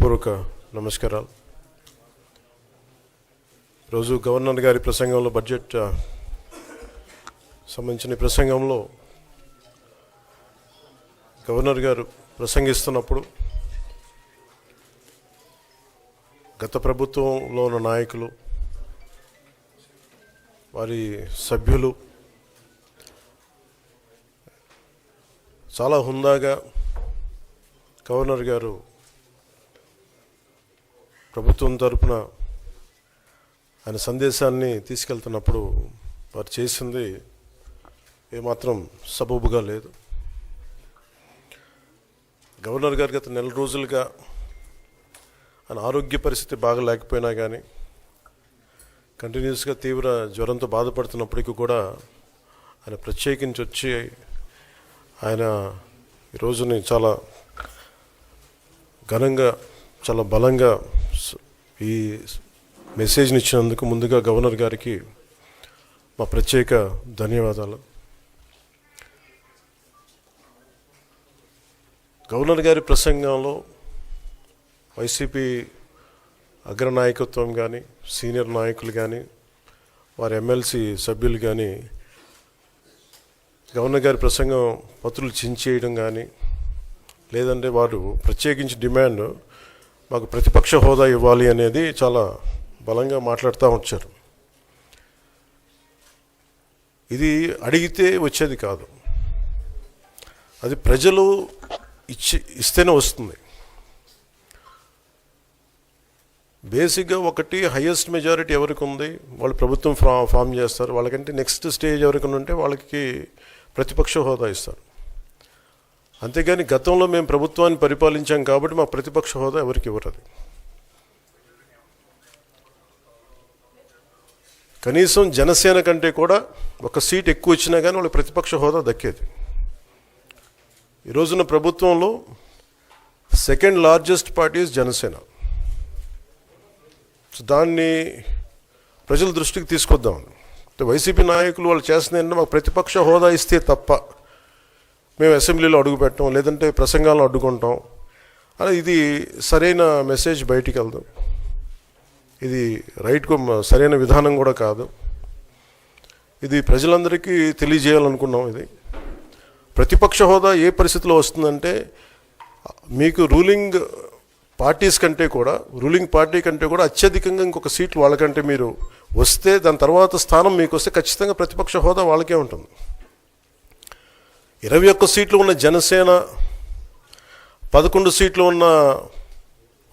హృదయపూర్వక నమస్కారాలు. రోజు గవర్నర్ గారి ప్రసంగంలో బడ్జెట్ సంబంధించిన ప్రసంగంలో గవర్నర్ గారు ప్రసంగిస్తున్నప్పుడు గత ప్రభుత్వంలో ఉన్న నాయకులు, వారి సభ్యులు చాలా హుందాగా గవర్నర్ గారు ప్రభుత్వం తరపున ఆయన సందేశాన్ని తీసుకెళ్తున్నప్పుడు వారు చేసింది ఏమాత్రం సబబుగా లేదు. గవర్నర్ గారు గత నెల రోజులుగా ఆయన ఆరోగ్య పరిస్థితి బాగా లేకపోయినా కానీ కంటిన్యూస్గా తీవ్ర జ్వరంతో బాధపడుతున్నప్పటికీ కూడా ఆయన ప్రత్యేకించి వచ్చి ఆయన ఈ రోజుని చాలా ఘనంగా, చాలా బలంగా ఈ మెసేజ్ని ఇచ్చినందుకు ముందుగా గవర్నర్ గారికి మా ప్రత్యేక ధన్యవాదాలు. గవర్నర్ గారి ప్రసంగంలో వైసీపీ అగ్రనాయకత్వం కానీ, సీనియర్ నాయకులు కానీ, వారి ఎమ్మెల్సీ సభ్యులు కానీ గవర్నర్ గారి ప్రసంగం పత్రులు చించేయడం కానీ, లేదంటే వారు ప్రత్యేకించి డిమాండ్ మాకు ప్రతిపక్ష హోదా ఇవ్వాలి అనేది చాలా బలంగా మాట్లాడుతూ వచ్చారు. ఇది అడిగితే వచ్చేది కాదు, అది ప్రజలు ఇస్తేనే వస్తుంది. బేసిక్గా ఒకటి హయ్యెస్ట్ మెజారిటీ ఎవరికి ఉంది వాళ్ళు ప్రభుత్వం ఫామ్ చేస్తారు. వాళ్ళకంటే నెక్స్ట్ స్టేజ్ ఎవరికి ఉంటే వాళ్ళకి ప్రతిపక్ష హోదా ఇస్తారు. అంతేగాని గతంలో మేము ప్రభుత్వాన్ని పరిపాలించాం కాబట్టి మా ప్రతిపక్ష హోదా ఎవరికి ఇవ్వరు. కనీసం జనసేన కంటే కూడా ఒక సీట్ ఎక్కువ వచ్చినా కానీ వాళ్ళకి ప్రతిపక్ష హోదా దక్కేది. ఈ రోజున ప్రభుత్వంలో సెకండ్ లార్జెస్ట్ పార్టీ జనసేన. దాన్ని ప్రజల దృష్టికి తీసుకొద్దాం. వైసీపీ నాయకులు వాళ్ళు చేస్తుంది ఏంటంటే మాకు ప్రతిపక్ష హోదా ఇస్తే తప్ప మేము అసెంబ్లీలో అడుగు పెట్టాం, లేదంటే ప్రసంగాలను అడ్డుకుంటాం అని. ఇది సరైన మెసేజ్ బయటికి వెళ్దాం. ఇది సరైన విధానం కూడా కాదు. ఇది ప్రజలందరికీ తెలియజేయాలనుకున్నాం. ఇది ప్రతిపక్ష హోదా ఏ పరిస్థితిలో వస్తుందంటే మీకు రూలింగ్ పార్టీ కంటే కూడా అత్యధికంగా ఇంకొక సీట్లు వాళ్ళకంటే మీరు వస్తే, దాని తర్వాత స్థానం మీకు వస్తే ఖచ్చితంగా ప్రతిపక్ష హోదా వాళ్ళకే ఉంటుంది. 21 సీట్లు ఉన్న జనసేన, 11 సీట్లు ఉన్న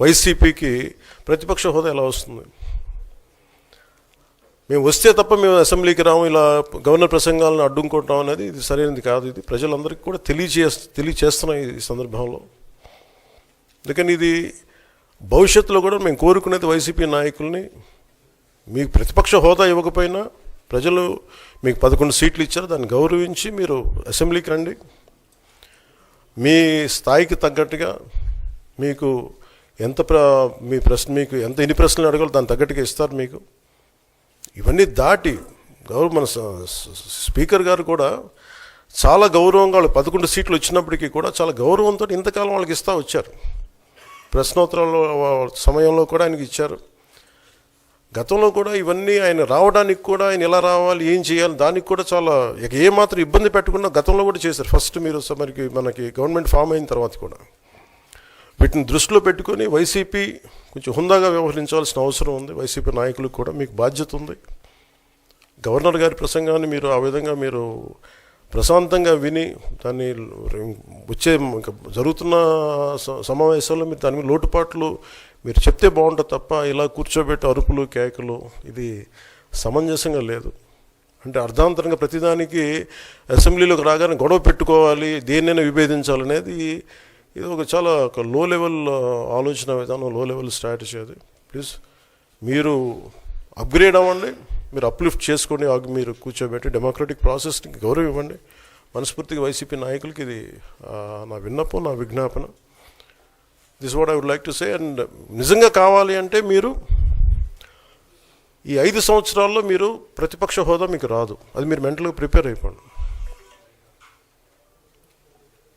వైసీపీకి ప్రతిపక్ష హోదా ఎలా వస్తుంది? మేము వస్తే తప్ప మేము అసెంబ్లీకి రాము, ఇలా గవర్నర్ ప్రసంగాలను అడ్డుకుంటాం అనేది ఇది సరైనది కాదు. ఇది ప్రజలందరికీ కూడా తెలియచేస్తున్నాయి ఈ సందర్భంలో. అందుకని ఇది భవిష్యత్తులో కూడా మేము కోరుకునేది వైసీపీ నాయకుల్ని, మీకు ప్రతిపక్ష హోదా ఇవ్వకపోయినా ప్రజలు మీకు 11 సీట్లు ఇచ్చారు, దాన్ని గౌరవించి మీరు అసెంబ్లీకి రండి. మీ స్థాయికి తగ్గట్టుగా మీకు ఎన్ని ప్రశ్నలు అడగాలో దాన్ని తగ్గట్టుగా ఇస్తారు మీకు. ఇవన్నీ దాటి మన స్పీకర్ గారు కూడా చాలా గౌరవంగా వాళ్ళు 11 సీట్లు వచ్చినప్పటికీ కూడా చాలా గౌరవంతో ఇంతకాలం వాళ్ళకి ఇస్తూ వచ్చారు. ప్రశ్నోత్తరాల సమయంలో కూడా ఆయనకి ఇచ్చారు. గతంలో కూడా ఇవన్నీ ఆయన రావడానికి కూడా ఆయన ఎలా రావాలి, ఏం చేయాలి, దానికి కూడా చాలా ఏమాత్రం ఇబ్బంది పెట్టకుండా గతంలో కూడా చేశారు. ఫస్ట్ మీరు మనకి గవర్నమెంట్ ఫామ్ అయిన తర్వాత కూడా వీటిని దృష్టిలో పెట్టుకొని వైసీపీ కొంచెం హుందాగా వ్యవహరించాల్సిన అవసరం ఉంది. వైసీపీ నాయకులకు కూడా మీకు బాధ్యత ఉంది. గవర్నర్ గారి ప్రసంగాన్ని మీరు ఆ విధంగా మీరు ప్రశాంతంగా విని దాన్ని వచ్చే జరుగుతున్న సమావేశాల్లో మీరు దాని మీద లోటుపాట్లు మీరు చెప్తే బాగుంటుంది తప్ప ఇలా కూర్చోబెట్టి అరుపులు, కేకలు ఇది సమంజసంగా లేదు. అంటే అర్ధాంతరంగా ప్రతిదానికి అసెంబ్లీలోకి రాగానే గొడవ పెట్టుకోవాలి, దేన్నైనా విభేదించాలనేది ఇది చాలా లో లెవెల్ ఆలోచన విధానం, లో లెవెల్ స్ట్రాటజీ. అది ప్లీజ్ మీరు అప్గ్రేడ్ అవ్వండి, మీరు అప్లిఫ్ట్ చేసుకొని మీరు కూర్చోబెట్టి డెమోక్రటిక్ ప్రాసెస్కి గౌరవం ఇవ్వండి. మనస్ఫూర్తిగా వైసీపీ నాయకులకి ఇది నా విన్నపం, నా విజ్ఞాపన. This what I would like to say. And నిజంగా కావాలి అంటే మీరు ఈ 5 సంవత్సరాల్లో మీరు ప్రతిపక్ష హోదా మీకు రాదు. అది మీరు మెంటల్గా ప్రిపేర్ అయిపోండి.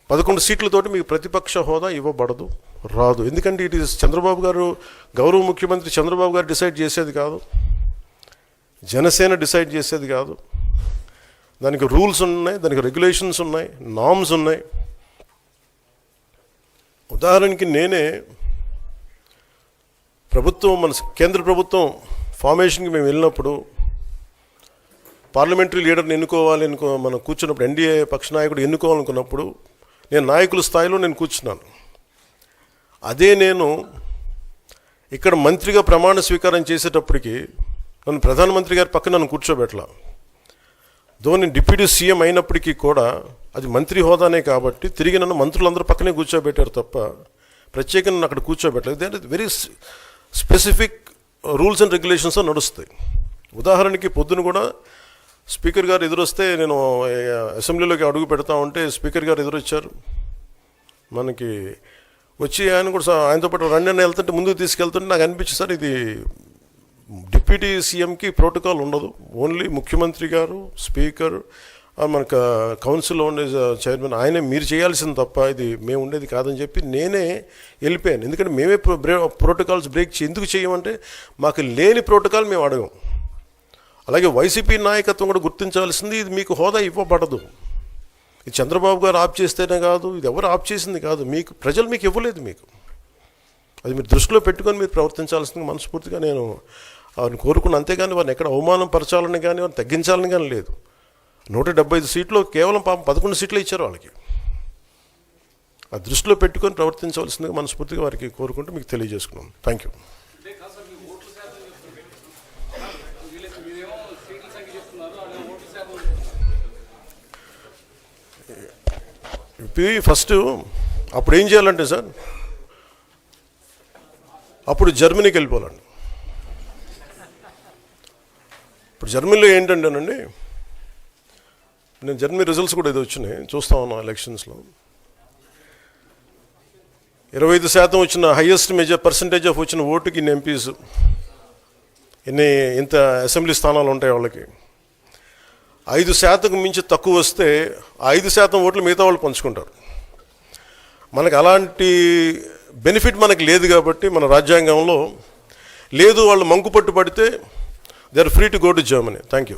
11 సీట్లతోటి మీకు ప్రతిపక్ష హోదా ఇవ్వబడదు. రాదు. ఎందుకంటే ఇట్ ఈస్ చంద్రబాబు గారు, గౌరవ ముఖ్యమంత్రి చంద్రబాబు గారు డిసైడ్ చేసేది కాదు, జనసేన డిసైడ్ చేసేది కాదు. దానికి రూల్స్ ఉన్నాయి, దానికి రెగ్యులేషన్స్ ఉన్నాయి, నామ్స్ ఉన్నాయి. ఉదాహరణకి నేనే ప్రభుత్వం, మన కేంద్ర ప్రభుత్వం ఫార్మేషన్కి మేము వెళ్ళినప్పుడు పార్లమెంటరీ లీడర్ని ఎన్నుకోవాలి మనం కూర్చున్నప్పుడు, ఎన్డీఏ పక్ష నాయకుడు ఎన్నుకోవాలనుకున్నప్పుడు నేను నాయకుల స్థాయిలో నేను కూర్చున్నాను. అదే నేను ఇక్కడ మంత్రిగా ప్రమాణ స్వీకారం చేసేటప్పటికి నన్ను ప్రధానమంత్రి గారి పక్కన నన్ను కూర్చోబెట్టలా. నేను డిప్యూటీ సీఎం అయినప్పటికీ కూడా అది మంత్రి హోదానే కాబట్టి తిరిగి నన్ను మంత్రులందరూ పక్కనే కూర్చోబెట్టారు తప్ప ప్రత్యేకంగా నన్ను అక్కడ కూర్చోబెట్టలేదు. They are very specific rules and regulations నడుస్తాయి. ఉదాహరణకి పొద్దున కూడా స్పీకర్ గారు ఎదురొస్తే, నేను అసెంబ్లీలోకి అడుగు పెడతా ఉంటే స్పీకర్ గారు ఎదురొచ్చారు. మనకి వచ్చి ఆయన కూడా ఆయనతో పాటు రండి అని వెళ్తుంటే ముందుకు తీసుకెళ్తుంటే నాకు అనిపించింది, సార్ ఇది డిప్యూటీ సీఎంకి ప్రోటోకాల్ ఉండదు, ఓన్లీ ముఖ్యమంత్రి గారు, స్పీకర్, మనకు కౌన్సిల్లో ఉండే చైర్మన్ ఆయనే మీరు చేయాల్సింది తప్ప ఇది మేము ఉండేది కాదని చెప్పి నేనే వెళ్ళిపోయాను. ఎందుకంటే మేమే ప్రోటోకాల్స్ బ్రేక్ ఎందుకు చేయమంటే మాకు లేని ప్రోటోకాల్ మేము అడగం. అలాగే వైసీపీ నాయకత్వం కూడా గుర్తించాల్సింది, ఇది మీకు హోదా ఇవ్వబడదు. ఇది చంద్రబాబు గారు ఆప్ చేస్తేనే కాదు, ఇది ఎవరు ఆప్ చేసింది కాదు, మీకు ప్రజలు మీకు ఇవ్వలేదు. మీకు అది మీరు దృష్టిలో పెట్టుకొని మీరు ప్రవర్తించాల్సింది మనస్ఫూర్తిగా నేను వారిని కోరుకున్నాను. అంతేగాని వారిని ఎక్కడ అవమానం పరచాలని కానీ వారిని తగ్గించాలని కానీ లేదు. 175 సీట్లు కేవలం 11 సీట్లే ఇచ్చారు వాళ్ళకి. ఆ దృష్టిలో పెట్టుకొని ప్రవర్తించవలసిందిగా మనస్ఫూర్తిగా వారికి కోరుకుంటూ మీకు తెలియజేసుకున్నాం. Thank you. ఫస్ట్ అప్పుడు ఏం చేయాలంటే సార్, అప్పుడు జర్మనీకి వెళ్ళిపోవాలండి. ఇప్పుడు జర్మనీలో ఏంటంటేనండి, నేను జర్మనీ రిజల్ట్స్ కూడా ఏదో వచ్చినాయి చూస్తా ఉన్నాను ఎలక్షన్స్లో. 25% వచ్చిన హైయెస్ట్ పర్సంటేజ్ ఆఫ్ వచ్చిన ఓటుకి ఇన్ని ఎంపీస్, ఇంత అసెంబ్లీ స్థానాలు ఉంటాయి వాళ్ళకి. 5% మించి తక్కువ వస్తే 5% ఓట్లు మిగతా వాళ్ళు పంచుకుంటారు. మనకు అలాంటి బెనిఫిట్ మనకు లేదు కాబట్టి మన రాజ్యాంగంలో లేదు. వాళ్ళు మంకుపట్టు పడితే they are free to go to Germany. Thank you.